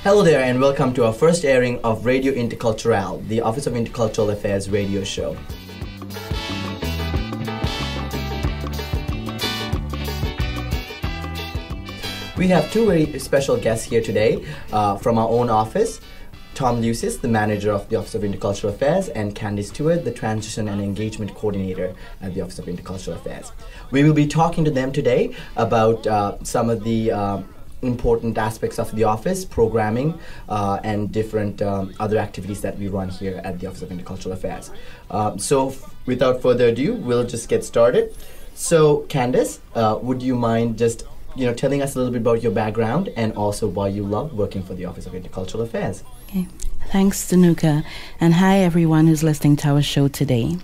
Hello there and welcome to our first airing of Radio Intercultural, the Office of Intercultural Affairs radio show. We have two very special guests here today from our own office. Tom Lusis, the manager of the Office of Intercultural Affairs, and Candace Stewart, the Transition and Engagement Coordinator at the Office of Intercultural Affairs. We will be talking to them today about some of the important aspects of the office, programming, and different other activities that we run here at the Office of Intercultural Affairs. So without further ado, we'll just get started. So Candace, would you mind just telling us a little bit about your background and also why you love working for the Office of Intercultural Affairs? Okay. Thanks, Danuka, and hi everyone who's listening to our show today.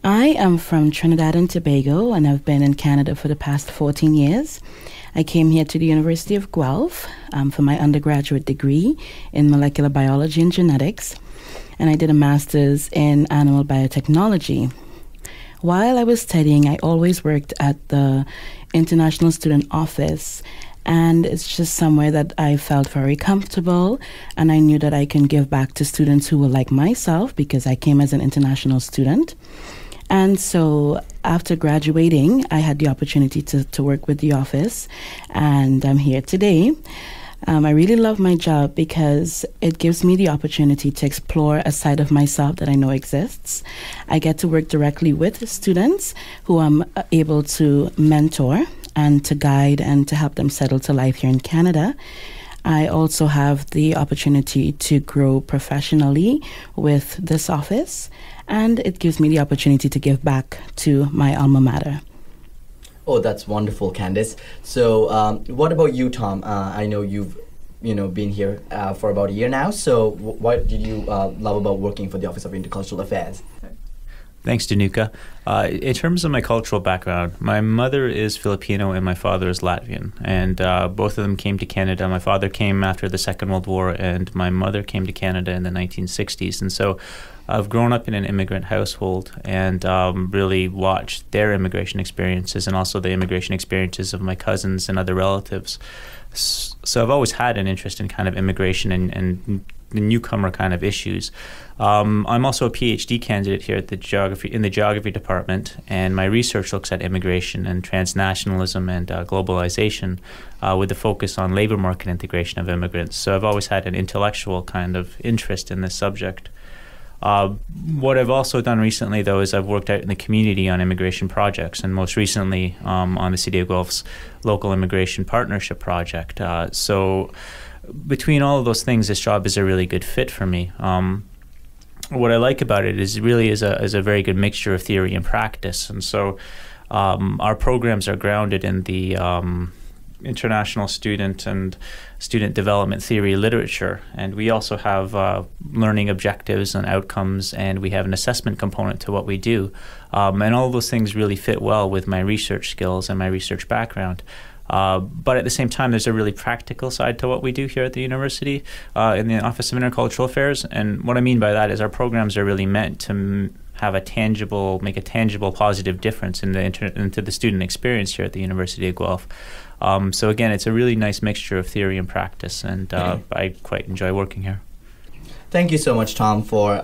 I am from Trinidad and Tobago, and I've been in Canada for the past 14 years. I came here to the University of Guelph for my undergraduate degree in molecular biology and genetics, and I did a master's in animal biotechnology. While I was studying, I always worked at the International Student Office, and it's just somewhere that I felt very comfortable, and I knew that I can give back to students who were like myself because I came as an international student. And so after graduating, I had the opportunity to work with the office, and I'm here today. I really love my job because it gives me the opportunity to explore a side of myself that I know exists. I get to work directly with students who I'm able to mentor and to guide and to help them settle to life here in Canada. I also have the opportunity to grow professionally with this office, and it gives me the opportunity to give back to my alma mater. Oh, that's wonderful, Candace. So what about you, Tom? I know you've been here for about a year now, so what did you love about working for the Office of Intercultural Affairs? Thanks, Danuka. In terms of my cultural background, my mother is Filipino and my father is Latvian, and both of them came to Canada. My father came after the Second World War, and my mother came to Canada in the 1960s. And so I've grown up in an immigrant household and really watched their immigration experiences and also the immigration experiences of my cousins and other relatives. So I've always had an interest in kind of immigration and the newcomer kind of issues. I'm also a PhD candidate here at the geography department, and my research looks at immigration and transnationalism and globalization with a focus on labor market integration of immigrants. So I've always had an intellectual kind of interest in this subject. What I've also done recently, though, is I've worked out in the community on immigration projects, and most recently on the City of Guelph's local immigration partnership project. So between all of those things, this job is a really good fit for me. What I like about it is really is a very good mixture of theory and practice, and so our programs are grounded in the international student and student development theory literature, and we also have learning objectives and outcomes, and we have an assessment component to what we do, and all of those things really fit well with my research skills and my research background. But at the same time, there's a really practical side to what we do here at the university in the Office of Intercultural Affairs, and what I mean by that is our programs are really meant to have make a tangible positive difference into the student experience here at the University of Guelph. So again, it's a really nice mixture of theory and practice, and I quite enjoy working here. Thank you so much, Tom, for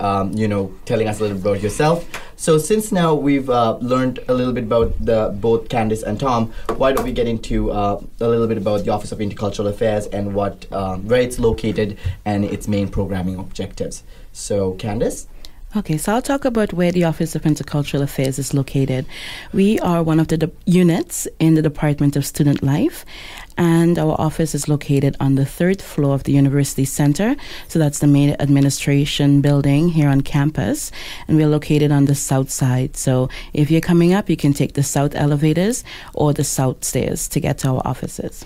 telling us a little bit about yourself. So since now we've learned a little bit about both Candace and Tom, why don't we get into a little bit about the Office of Intercultural Affairs and where it's located and its main programming objectives. So Candace? Okay, so I'll talk about where the Office of Intercultural Affairs is located. We are one of the units in the Department of Student Life, and our office is located on the 3rd floor of the University Center. So that's the main administration building here on campus, and we're located on the south side. So if you're coming up, you can take the south elevators or the south stairs to get to our offices.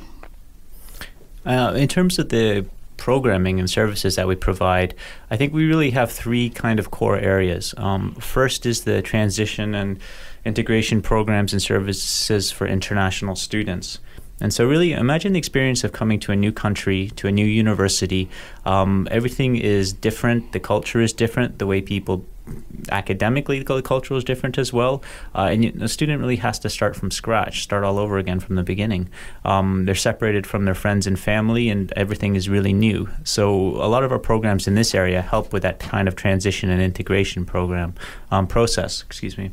In terms of the programming and services that we provide, I think we really have three kind of core areas. First is the transition and integration programs and services for international students. And so really imagine the experience of coming to a new country, to a new university. Everything is different. The culture is different. The way people Academically, the culture is different as well, and the student really has to start from scratch, start all over again from the beginning. They're separated from their friends and family, and everything is really new. So a lot of our programs in this area help with that kind of transition and integration process. Excuse me.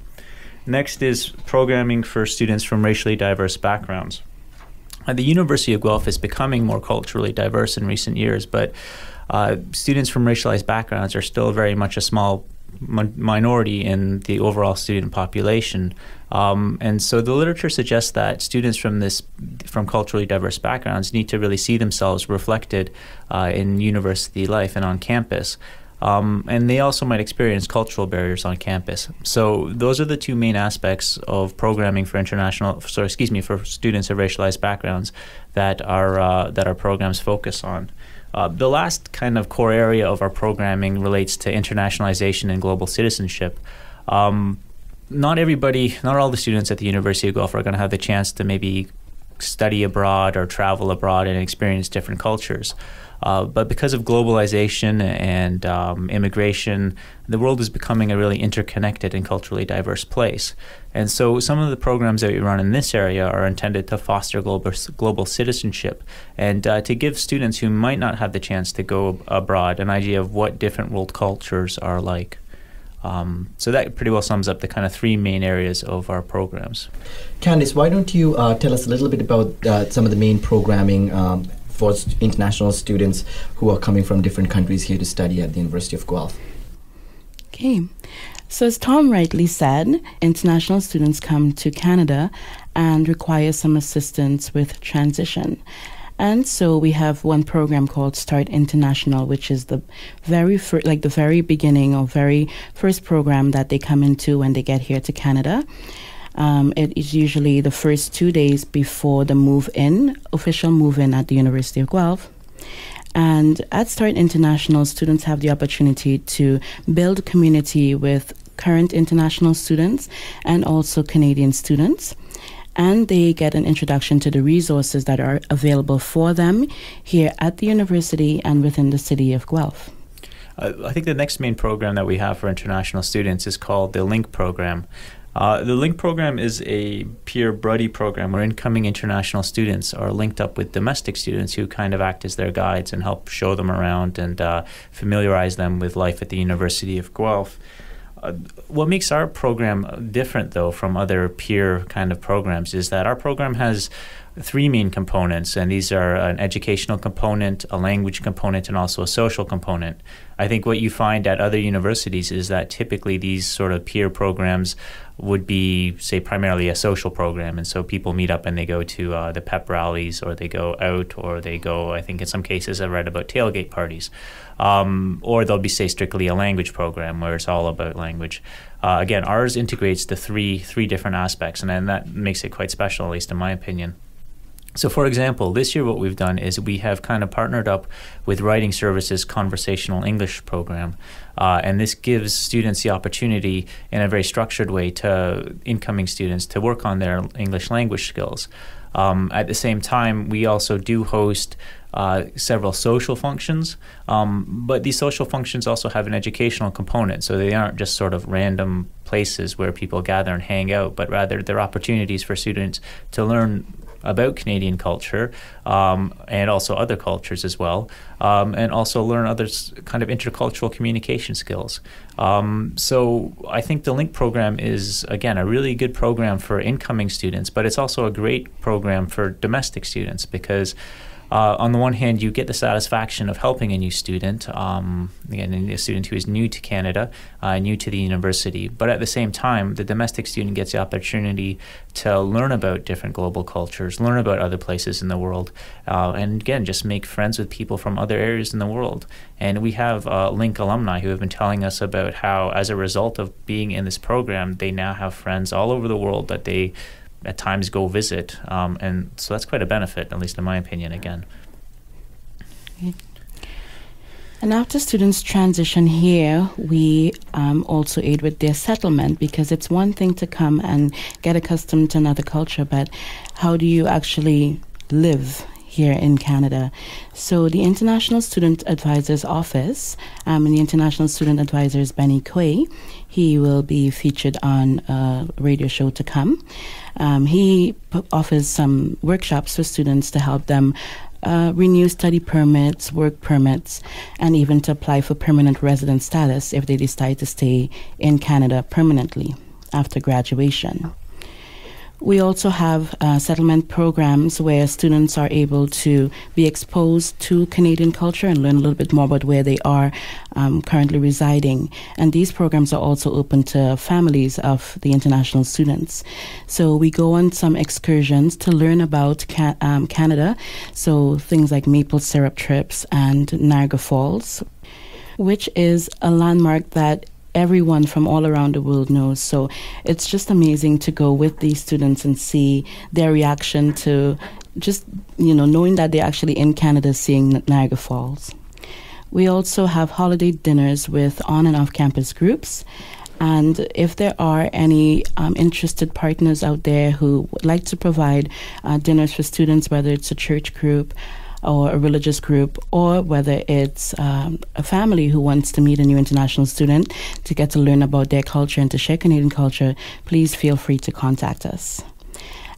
Next is programming for students from racially diverse backgrounds. The University of Guelph is becoming more culturally diverse in recent years, but students from racialized backgrounds are still very much a small minority in the overall student population. And so the literature suggests that students from culturally diverse backgrounds need to really see themselves reflected in university life and on campus. And they also might experience cultural barriers on campus. So those are the two main aspects of programming for for students of racialized backgrounds that our programs focus on. The last kind of core area of our programming relates to internationalization and global citizenship. Not all the students at the University of Guelph are going to have the chance to maybe study abroad or travel abroad and experience different cultures. But because of globalization and immigration, the world is becoming a really interconnected and culturally diverse place. And so some of the programs that we run in this area are intended to foster global citizenship and to give students who might not have the chance to go abroad an idea of what different world cultures are like. So that pretty well sums up the kind of three main areas of our programs. Candace, why don't you tell us a little bit about some of the main programming for international students who are coming from different countries here to study at the University of Guelph? Okay. So as Tom rightly said, international students come to Canada and require some assistance with transition. And so we have one program called Start International, which is the very beginning or very first program that they come into when they get here to Canada. It is usually the first 2 days before the official move-in at the University of Guelph. And at Start International, students have the opportunity to build community with current international students and also Canadian students. And they get an introduction to the resources that are available for them here at the university and within the city of Guelph. I think the next main program that we have for international students is called the LINK program. The LINK program is a peer buddy program where incoming international students are linked up with domestic students who kind of act as their guides and help show them around and familiarize them with life at the University of Guelph. What makes our program different, though, from other peer kind of programs is that our program has three main components, and these are an educational component, a language component, and also a social component. I think what you find at other universities is that typically these sort of peer programs would be, say, primarily a social program, and so people meet up and they go to the pep rallies, or they go out, or they go, I think in some cases I've read about tailgate parties, or they'll be, say, strictly a language program where it's all about language. Again, ours integrates the three different aspects, and then that makes it quite special, at least in my opinion. So, for example, this year what we've done is we have kind of partnered up with Writing Services Conversational English program, and this gives students the opportunity in a very structured way to incoming students to work on their English language skills. At the same time, we also do host several social functions, but these social functions also have an educational component, so they aren't just sort of random places where people gather and hang out, but rather they're opportunities for students to learn about Canadian culture and also other cultures as well, and also learn other kind of intercultural communication skills. So I think the LINK program is, again, a really good program for incoming students, but it's also a great program for domestic students because on the one hand, you get the satisfaction of helping a new student, again, a student who is new to Canada, new to the university. But at the same time, the domestic student gets the opportunity to learn about different global cultures, learn about other places in the world, and again, just make friends with people from other areas in the world. And we have LINK alumni who have been telling us about how, as a result of being in this program, they now have friends all over the world that they at times go visit, and so that's quite a benefit, at least in my opinion, again. Okay. And after students transition here, we also aid with their settlement, because it's one thing to come and get accustomed to another culture, but how do you actually live here in Canada. So the International Student Advisor's Office, and the International Student Advisor is Benny Quay. He will be featured on a radio show to come. He offers some workshops for students to help them renew study permits, work permits, and even to apply for permanent resident status if they decide to stay in Canada permanently after graduation. We also have settlement programs where students are able to be exposed to Canadian culture and learn a little bit more about where they are currently residing. And these programs are also open to families of the international students. So we go on some excursions to learn about Canada, so things like maple syrup trips and Niagara Falls, which is a landmark that everyone from all around the world knows. So it's just amazing to go with these students and see their reaction to just, knowing that they're actually in Canada seeing Niagara Falls. We also have holiday dinners with on and off campus groups. And if there are any interested partners out there who would like to provide dinners for students, whether it's a church group or a religious group, or whether it's a family who wants to meet a new international student to get to learn about their culture and to share Canadian culture, please feel free to contact us.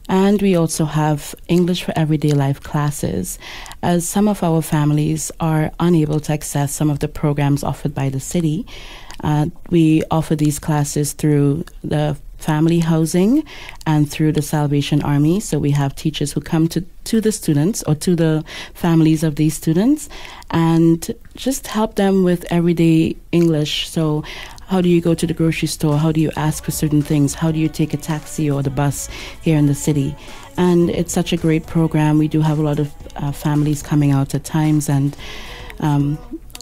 And we also have English for Everyday Life classes, as some of our families are unable to access some of the programs offered by the city. We offer these classes through the family housing and through the Salvation Army. So we have teachers who come to the students or to the families of these students and just help them with everyday English. So how do you go to the grocery store? How do you ask for certain things? How do you take a taxi or the bus here in the city? And it's such a great program. We do have a lot of families coming out at times, and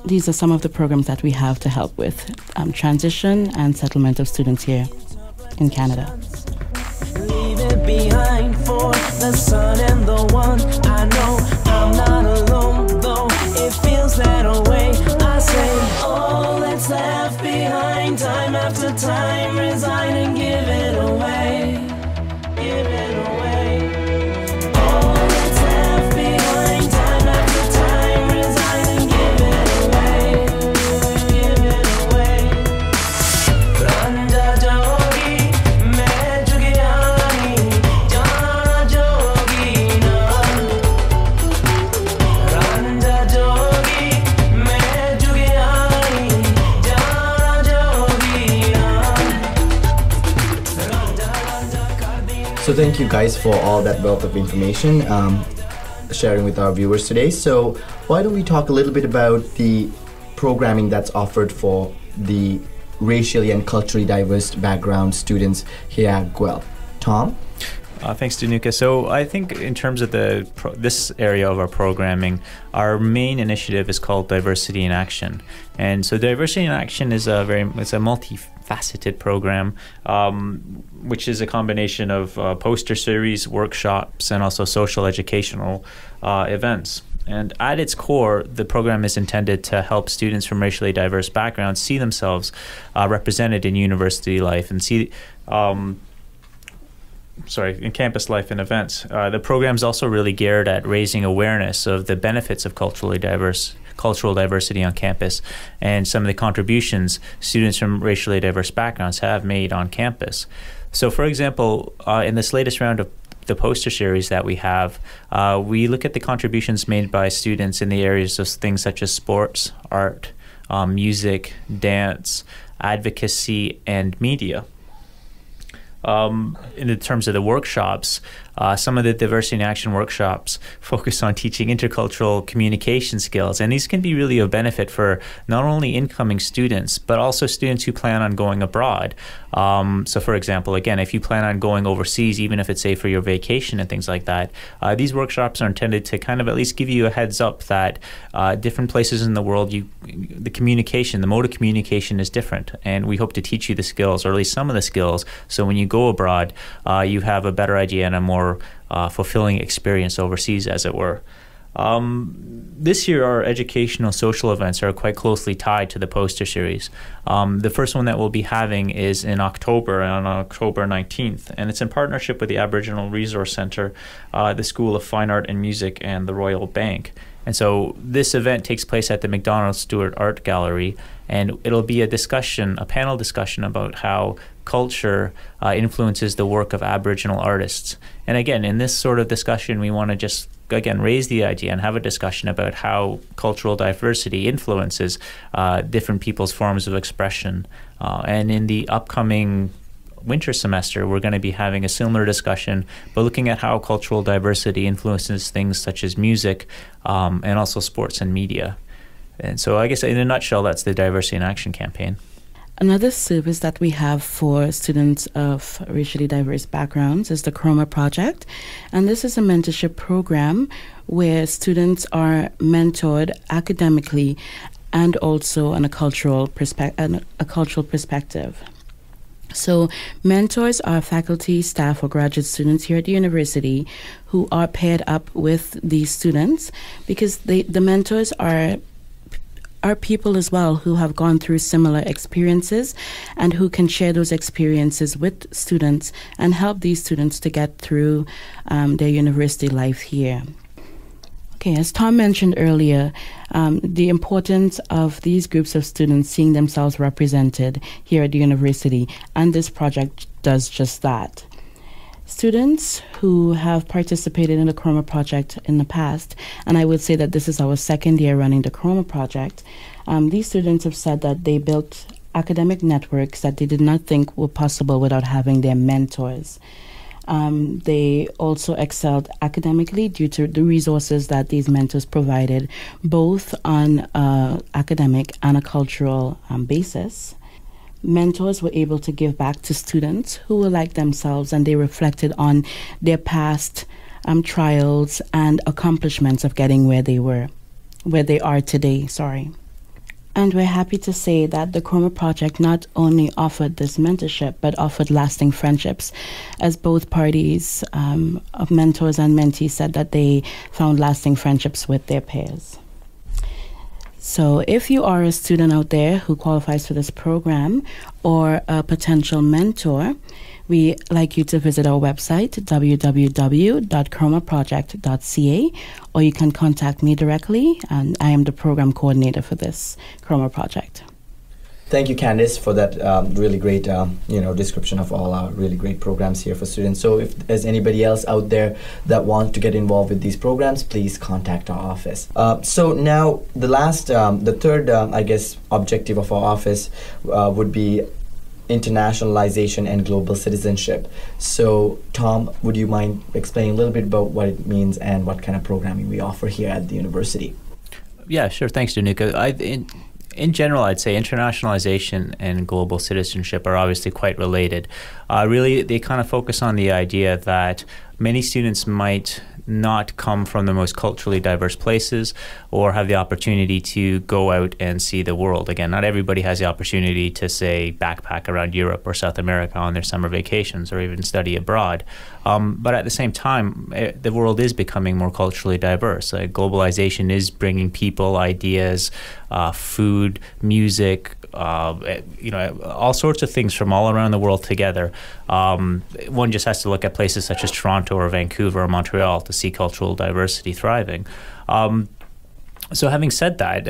these are some of the programs that we have to help with transition and settlement of students here in Canada. Leave it behind for the sun and the one. I know I'm not alone, though it feels that way. I say all that's left behind, time after time, resign and give it away. Give it away. All that's left behind, time after time, resign and give it away. Give it away. Randa jogi me jugiyani, jana jogina. Randa jogi me jugiyani, jana jogina. So thank you guys for all that wealth of information sharing with our viewers today. So why don't we talk a little bit about the programming that's offered for the racially and culturally diverse background students here at Guelph. Tom? Thanks, Danuka. So I think in terms of this area of our programming, our main initiative is called Diversity in Action. And so Diversity in Action is it's a multifaceted program, which is a combination of poster series, workshops, and also social educational events. And at its core, the program is intended to help students from racially diverse backgrounds see themselves represented in university life and see in campus life and events. The program is also really geared at raising awareness of the benefits of cultural diversity on campus and some of the contributions students from racially diverse backgrounds have made on campus. So, for example, in this latest round of the poster series that we have, we look at the contributions made by students in the areas of things such as sports, art, music, dance, advocacy, and media. In terms of the workshops, some of the Diversity in Action workshops focus on teaching intercultural communication skills, and these can be really of benefit for not only incoming students, but also students who plan on going abroad. So for example, again, if you plan on going overseas, even if it's, say, for your vacation and things like that, these workshops are intended to kind of at least give you a heads up that different places in the world, the mode of communication is different, and we hope to teach you the skills, or at least some of the skills, so when you go abroad, you have a better idea and a more fulfilling experience overseas, as it were. This year, our educational social events are quite closely tied to the poster series. The first one that we'll be having is in October, on October 19th, and it's in partnership with the Aboriginal Resource Centre, the School of Fine Art and Music, and the Royal Bank. And so this event takes place at the Macdonald Stewart Art Gallery, and it'll be a panel discussion about how culture influences the work of Aboriginal artists. And again, in this sort of discussion, we want to just raise the idea and have a discussion about how cultural diversity influences different people's forms of expression. And in the upcoming winter semester, we're going to be having a similar discussion, but looking at how cultural diversity influences things such as music and also sports and media. And so I guess in a nutshell, that's the Diversity in Action campaign. Another service that we have for students of racially diverse backgrounds is the Chroma Project. And this is a mentorship program where students are mentored academically and also on a cultural perspective. So mentors are faculty, staff, or graduate students here at the university who are paired up with these students, because the mentors are people as well who have gone through similar experiences and who can share those experiences with students and help these students to get through their university life here. Okay, as Tom mentioned earlier, the importance of these groups of students seeing themselves represented here at the university, and this project does just that. Students who have participated in the Chroma Project in the past, and I would say that this is our second year running the Chroma Project, these students have said that they built academic networks that they did not think were possible without having their mentors. They also excelled academically due to the resources that these mentors provided, both on academic and a cultural basis. Mentors were able to give back to students who were like themselves, and they reflected on their past trials and accomplishments of getting where they are today. And we're happy to say that the Chroma Project not only offered this mentorship, but offered lasting friendships, as both parties of mentors and mentees said that they found lasting friendships with their peers. So if you are a student out there who qualifies for this program or a potential mentor, we like you to visit our website, www.chromaproject.ca, or you can contact me directly, and I am the program coordinator for this Chroma Project. Thank you, Candace, for that really great description of all our really great programs here for students. So if there's anybody else out there that wants to get involved with these programs, please contact our office. So now the third objective of our office would be internationalization and global citizenship. So Tom, would you mind explaining a little bit about what it means and what kind of programming we offer here at the university? Yeah, sure. Thanks, Danuka. In general, I'd say internationalization and global citizenship are obviously quite related. Really, they kind of focus on the idea that many students might not come from the most culturally diverse places or have the opportunity to go out and see the world. Again, not everybody has the opportunity to, say, backpack around Europe or South America on their summer vacations or even study abroad. But at the same time, the world is becoming more culturally diverse. Globalization is bringing people, ideas, food, music, all sorts of things from all around the world together. One just has to look at places such as Toronto or Vancouver or Montreal to see cultural diversity thriving. So having said that,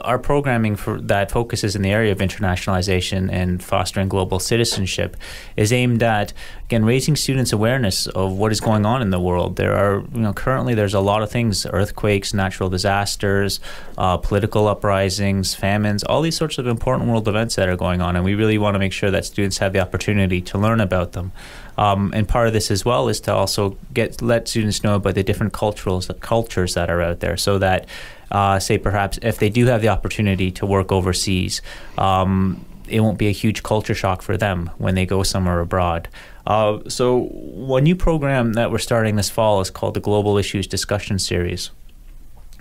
our programming that focuses in the area of internationalization and fostering global citizenship is aimed at, again, raising students' awareness of what is going on in the world. There are, currently there's a lot of things: earthquakes, natural disasters, political uprisings, famines, all these sorts of important world events that are going on, and we really want to make sure that students have the opportunity to learn about them. And part of this as well is to also let students know about the different cultures that are out there, so that say perhaps if they do have the opportunity to work overseas, it won't be a huge culture shock for them when they go somewhere abroad. So one new program that we're starting this fall is called the Global Issues Discussion Series.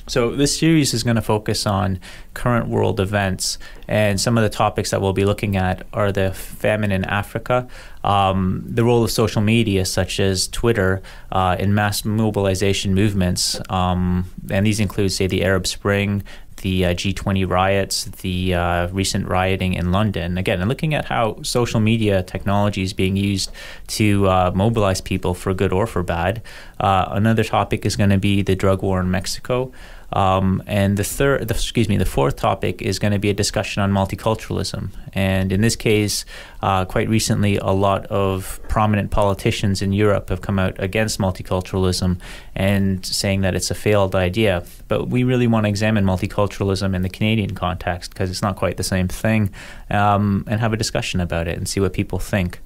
So this series is going to focus on current world events, and some of the topics that we'll be looking at are the famine in Africa, the role of social media such as Twitter in mass mobilization movements, and these include, say, the Arab Spring, the G20 riots, the recent rioting in London. Again, and looking at how social media technology is being used to mobilize people for good or for bad. Another topic is going to be the drug war in Mexico. And the fourth topic is going to be a discussion on multiculturalism. And in this case, quite recently, a lot of prominent politicians in Europe have come out against multiculturalism and saying that it's a failed idea. But we really want to examine multiculturalism in the Canadian context because it's not quite the same thing, and have a discussion about it and see what people think.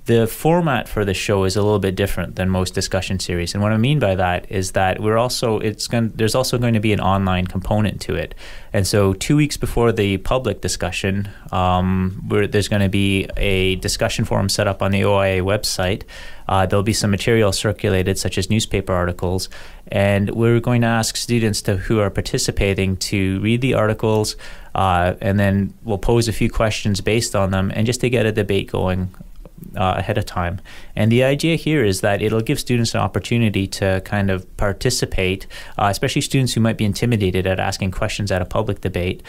The format for the show is a little bit different than most discussion series, and what I mean by that is that there's also going to be an online component to it. And so 2 weeks before the public discussion, there's going to be a discussion forum set up on the OIA website. There'll be some material circulated, such as newspaper articles, and we're going to ask students who are participating to read the articles, and then we'll pose a few questions based on them, and just to get a debate going ahead of time. And the idea here is that it'll give students an opportunity to kind of participate, especially students who might be intimidated at asking questions at a public debate.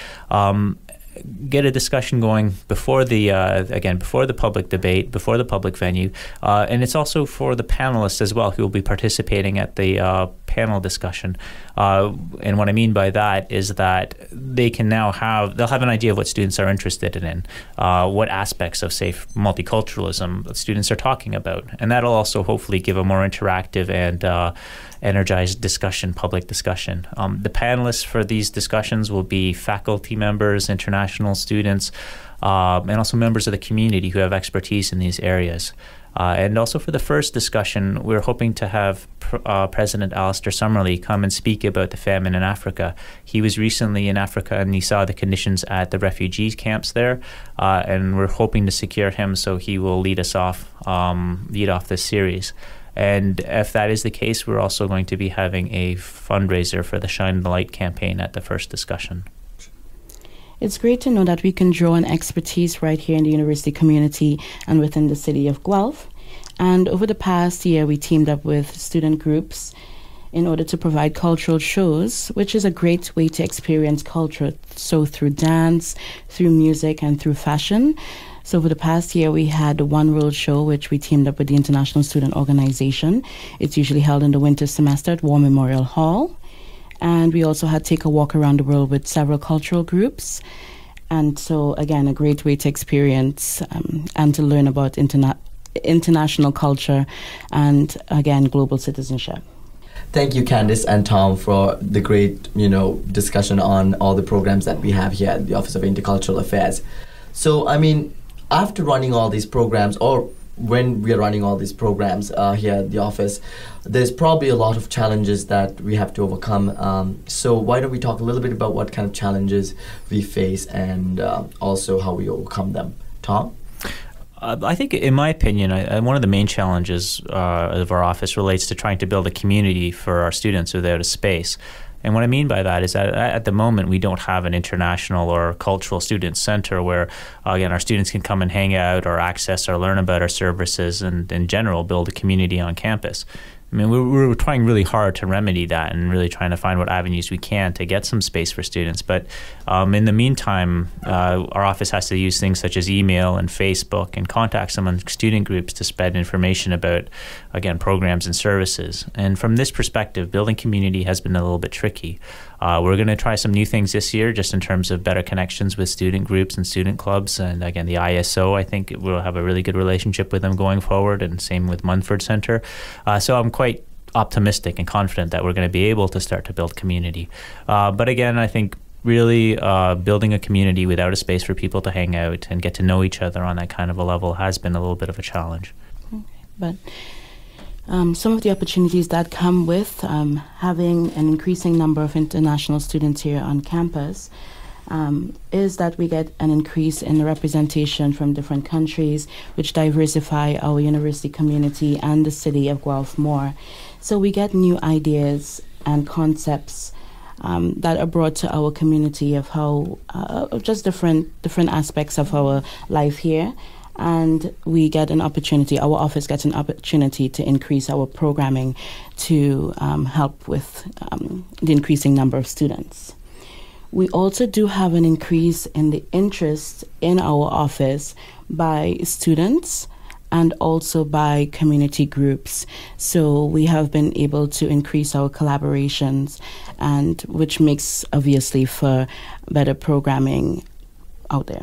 Get a discussion going before the public debate, before the public venue, and it's also for the panelists as well who will be participating at the panel discussion. And what I mean by that is that they'll have an idea of what students are interested in, what aspects of, say, multiculturalism students are talking about, and that'll also hopefully give a more interactive and energized public discussion. The panelists for these discussions will be faculty members, international students, and also members of the community who have expertise in these areas. And also for the first discussion, we're hoping to have President Alistair Summerlee come and speak about the famine in Africa. He was recently in Africa and he saw the conditions at the refugee camps there, and we're hoping to secure him so he will lead off this series. And if that is the case, we're also going to be having a fundraiser for the Shine the Light campaign at the first discussion. It's great to know that we can draw on expertise right here in the university community and within the city of Guelph. And over the past year, we teamed up with student groups in order to provide cultural shows, which is a great way to experience culture, so through dance, through music, and through fashion. So over the past year, we had the One World Show, which we teamed up with the International Student Organization. It's usually held in the winter semester at War Memorial Hall. And we also had Take a Walk Around the World with several cultural groups. And so, again, a great way to experience and to learn about international culture and, again, global citizenship. Thank you, Candace and Tom, for the great, discussion on all the programs that we have here at the Office of Intercultural Affairs. So, after running all these programs, or when we are running all these programs here at the office, there's probably a lot of challenges that we have to overcome. So why don't we talk a little bit about what kind of challenges we face and also how we overcome them. Tom? I think, in my opinion, one of the main challenges of our office relates to trying to build a community for our students without a space. And what I mean by that is that at the moment we don't have an international or cultural student center where, again, our students can come and hang out or access or learn about our services and, in general, build a community on campus. We're trying really hard to remedy that and really trying to find what avenues we can to get some space for students. But in the meantime, our office has to use things such as email and Facebook and contacts among student groups to spread information about, again, programs and services. And from this perspective, building community has been a little bit tricky. We're going to try some new things this year just in terms of better connections with student groups and student clubs. And again, the ISO, I think we'll have a really good relationship with them going forward, and same with Munford Center. So I'm quite optimistic and confident that we're going to be able to start to build community. But again, I think really building a community without a space for people to hang out and get to know each other on that kind of a level has been a little bit of a challenge. Okay, but some of the opportunities that come with having an increasing number of international students here on campus is that we get an increase in the representation from different countries, which diversify our university community and the city of Guelph more. So we get new ideas and concepts that are brought to our community of how just different aspects of our life here. And we get an opportunity, our office gets an opportunity to increase our programming to help with the increasing number of students. We also do have an increase in the interest in our office by students and also by community groups. So we have been able to increase our collaborations, and which makes obviously for better programming out there.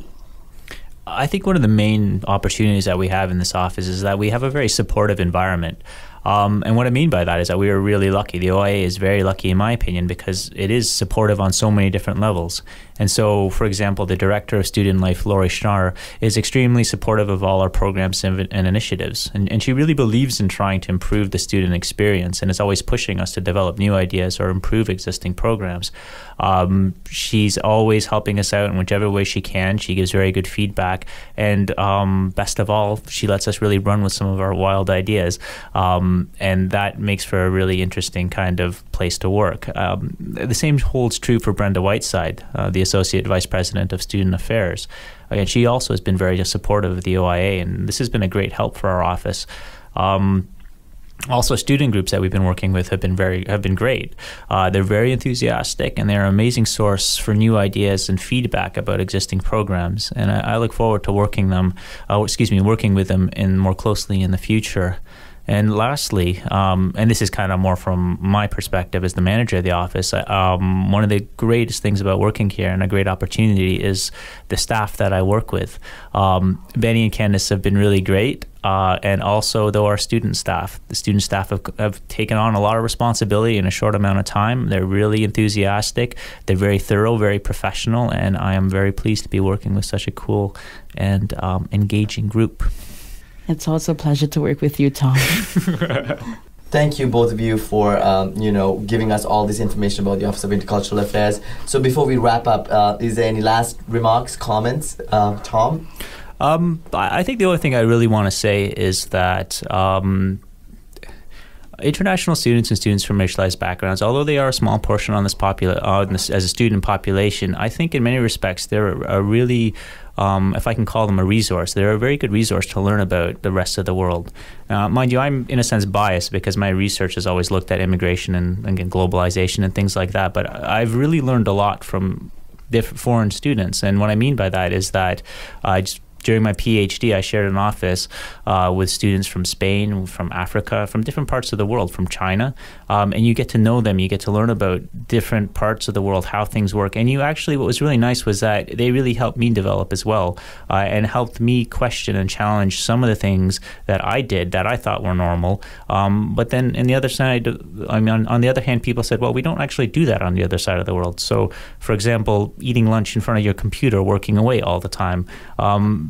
I think one of the main opportunities that we have in this office is that we have a very supportive environment. And what I mean by that is that we are really lucky. The OIA is very lucky, in my opinion, because it is supportive on so many different levels. And so, for example, the Director of Student Life, Lori Schnarr, is extremely supportive of all our programs and initiatives. And she really believes in trying to improve the student experience and is always pushing us to develop new ideas or improve existing programs. She's always helping us out in whichever way she can. She gives very good feedback. And best of all, she lets us really run with some of our wild ideas. And that makes for a really interesting kind of place to work. The same holds true for Brenda Whiteside, the Associate Vice President of Student Affairs. And she also has been very supportive of the OIA, and this has been a great help for our office. Also, student groups that we've been working with have been great. They're very enthusiastic, and they're an amazing source for new ideas and feedback about existing programs. And I look forward to working with them more closely in the future. And lastly, and this is kind of more from my perspective as the manager of the office, one of the greatest things about working here and a great opportunity is the staff that I work with. Benny and Candace have been really great. And also, though, our student staff. The student staff have taken on a lot of responsibility in a short amount of time. They're really enthusiastic. They're very thorough, very professional, and I am very pleased to be working with such a cool and engaging group. It's also a pleasure to work with you, Tom. Thank you, both of you, for giving us all this information about the Office of Intercultural Affairs. So before we wrap up, is there any last remarks, comments, Tom? I think the only thing I really want to say is that international students and students from racialized backgrounds, although they are a small portion on this as a student population, I think in many respects they're a really, if I can call them a resource, they're a very good resource to learn about the rest of the world. Mind you, I'm in a sense biased because my research has always looked at immigration and globalization and things like that, but I've really learned a lot from different foreign students. And what I mean by that is that during my PhD, I shared an office with students from Spain, from Africa, from different parts of the world, from China. And you get to know them. You get to learn about different parts of the world, how things work. And what was really nice was that they really helped me develop as well and helped me question and challenge some of the things that I did that I thought were normal. But then on the other side, on the other hand, people said, well, we don't actually do that on the other side of the world. So, for example, eating lunch in front of your computer, working away all the time,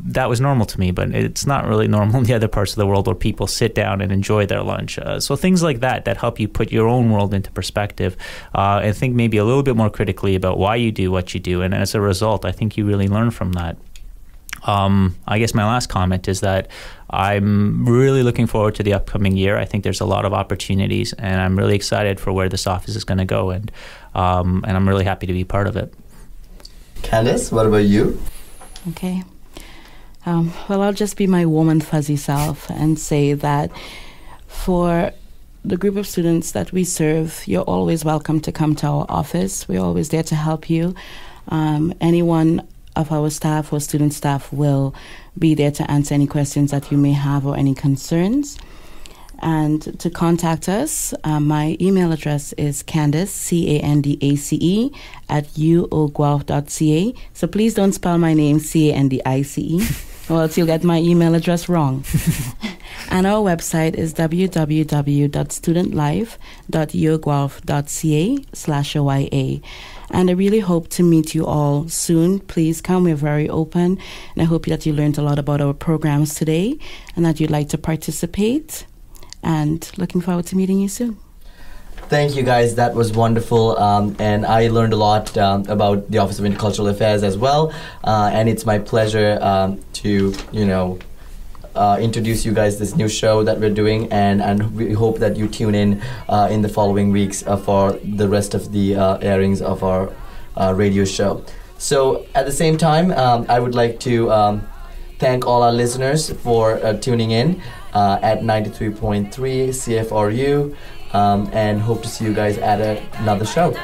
that was normal to me, but it's not really normal in the other parts of the world where people sit down and enjoy their lunch. So things like that help you put your own world into perspective and think maybe a little bit more critically about why you do what you do. And as a result, I think you really learn from that. I guess my last comment is that I'm really looking forward to the upcoming year. I think there's a lot of opportunities, and I'm really excited for where this office is going to go, and I'm really happy to be part of it. Candace, what about you? Okay. Well, I'll just be my warm and fuzzy self and say that for the group of students that we serve, you're always welcome to come to our office. We're always there to help you. Anyone of our staff or student staff will be there to answer any questions that you may have or any concerns. And to contact us, my email address is Candace, Candace, @uoguelph.ca. So please don't spell my name Candice, or else you'll get my email address wrong. And our website is www.studentlife.uoguelph.ca/OIA. And I really hope to meet you all soon. Please come. We're very open. And I hope that you learned a lot about our programs today and that you'd like to participate. And looking forward to meeting you soon. Thank you, guys. That was wonderful. And I learned a lot about the Office of Intercultural Affairs as well. And it's my pleasure to, introduce you guys this new show that we're doing, and we hope that you tune in the following weeks for the rest of the airings of our radio show. So at the same time, I would like to thank all our listeners for tuning in at 93.3 CFRU, and hope to see you guys at another show.